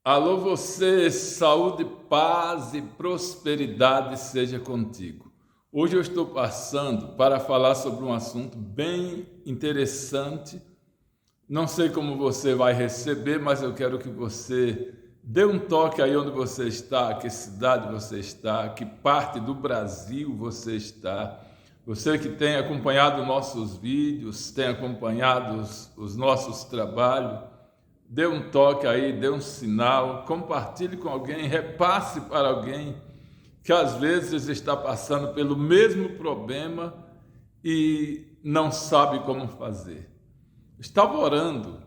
Alô você, saúde, paz e prosperidade seja contigo. Hoje eu estou passando para falar sobre um assunto bem interessante. Não sei como você vai receber, mas eu quero que você dê um toque aí onde você está, que cidade você está, que parte do Brasil você está. Você que tem acompanhado nossos vídeos, tem acompanhado os nossos trabalhos, dê um toque aí, dê um sinal, compartilhe com alguém, repasse para alguém que às vezes está passando pelo mesmo problema e não sabe como fazer. Estava orando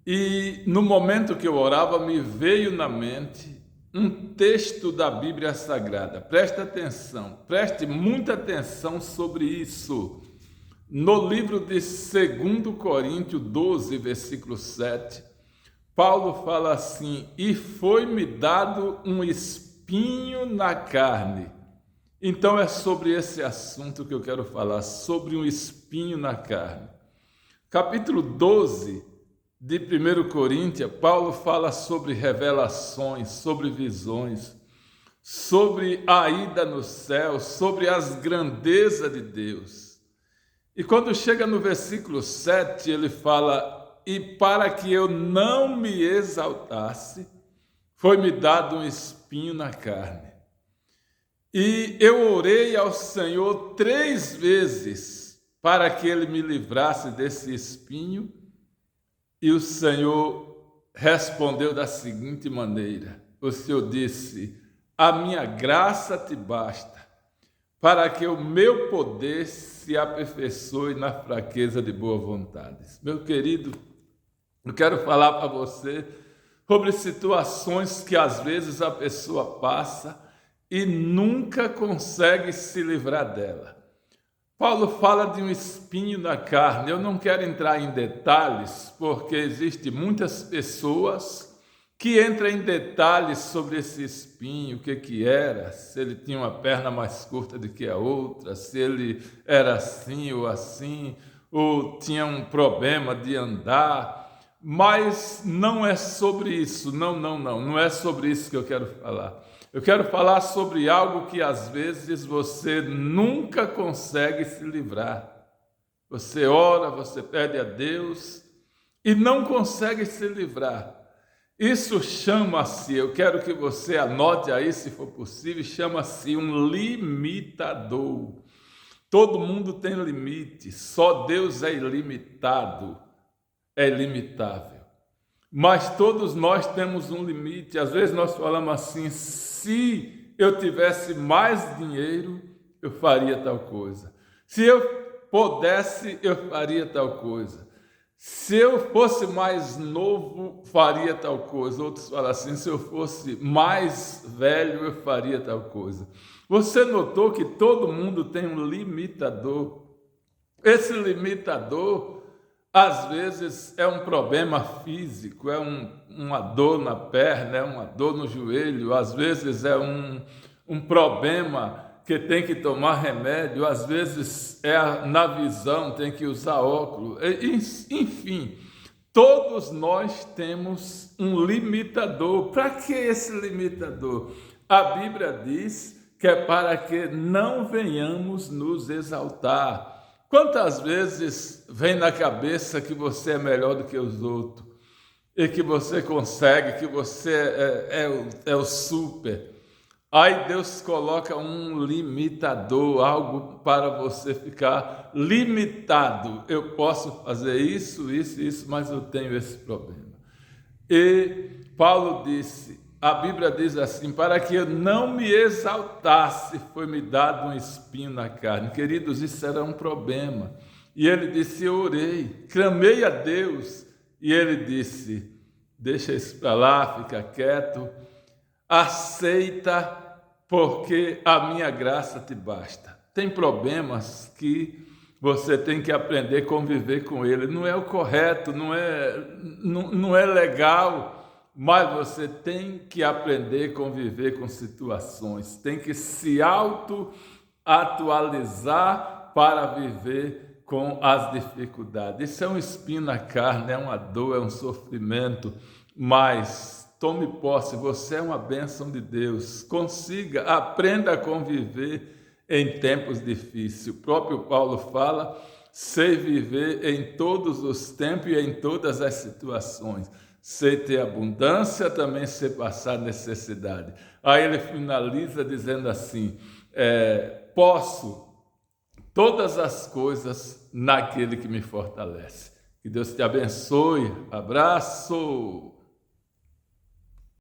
e no momento que eu orava me veio na mente um texto da Bíblia Sagrada. Preste atenção, preste muita atenção sobre isso. No livro de 2 Coríntios 12, versículo 7, Paulo fala assim: e foi-me dado um espinho na carne. Então é sobre esse assunto que eu quero falar, sobre um espinho na carne. Capítulo 12 de 1 Coríntios, Paulo fala sobre revelações, sobre visões, sobre a ida no céu, sobre as grandezas de Deus. E quando chega no versículo 7, ele fala: e para que eu não me exaltasse, foi-me dado um espinho na carne. E eu orei ao Senhor 3 vezes para que Ele me livrasse desse espinho, e o Senhor respondeu da seguinte maneira: o Senhor disse, a minha graça te basta, para que o meu poder se aperfeiçoe na fraqueza de boa vontade. Meu querido, eu quero falar para você sobre situações que às vezes a pessoa passa e nunca consegue se livrar dela. Paulo fala de um espinho na carne. Eu não quero entrar em detalhes, porque existem muitas pessoas que entram em detalhes sobre esse espinho, o que era, se ele tinha uma perna mais curta do que a outra, se ele era assim, ou tinha um problema de andar. Mas não é sobre isso, não é sobre isso que eu quero falar. Eu quero falar sobre algo que às vezes você nunca consegue se livrar. Você ora, você pede a Deus e não consegue se livrar. Isso chama-se, eu quero que você anote aí se for possível, chama-se um limitador. Todo mundo tem limite, só Deus é ilimitado. É ilimitável. Mas todos nós temos um limite. Às vezes nós falamos assim: se eu tivesse mais dinheiro, eu faria tal coisa. Se eu pudesse, eu faria tal coisa. Se eu fosse mais novo, faria tal coisa. Outros falam assim: se eu fosse mais velho, eu faria tal coisa. Você notou que todo mundo tem um limitador? Esse limitador às vezes é um problema físico, é uma dor na perna, é uma dor no joelho, às vezes é um problema que tem que tomar remédio, às vezes é na visão, tem que usar óculos, enfim, todos nós temos um limitador. Para que esse limitador? A Bíblia diz que é para que não venhamos nos exaltar. Quantas vezes vem na cabeça que você é melhor do que os outros e que você consegue, que você é o super? Aí Deus coloca um limitador, algo para você ficar limitado. Eu posso fazer isso, mas eu tenho esse problema. E Paulo disse, a Bíblia diz assim: para que eu não me exaltasse, foi-me dado um espinho na carne. Queridos, isso era um problema. E ele disse: eu orei, clamei a Deus. E ele disse: deixa isso para lá, fica quieto, aceita, porque a minha graça te basta. Tem problemas que você tem que aprender a conviver com ele. Não é o correto, não é legal, mas você tem que aprender a conviver com situações, tem que se auto-atualizar para viver com as dificuldades. Isso é um espinho na carne, é uma dor, é um sofrimento, mas tome posse, você é uma bênção de Deus. Consiga, aprenda a conviver em tempos difíceis. O próprio Paulo fala, sei viver em todos os tempos e em todas as situações. Sei ter abundância, também sei passar necessidade. Aí ele finaliza dizendo assim, posso todas as coisas naquele que me fortalece. Que Deus te abençoe. Abraço!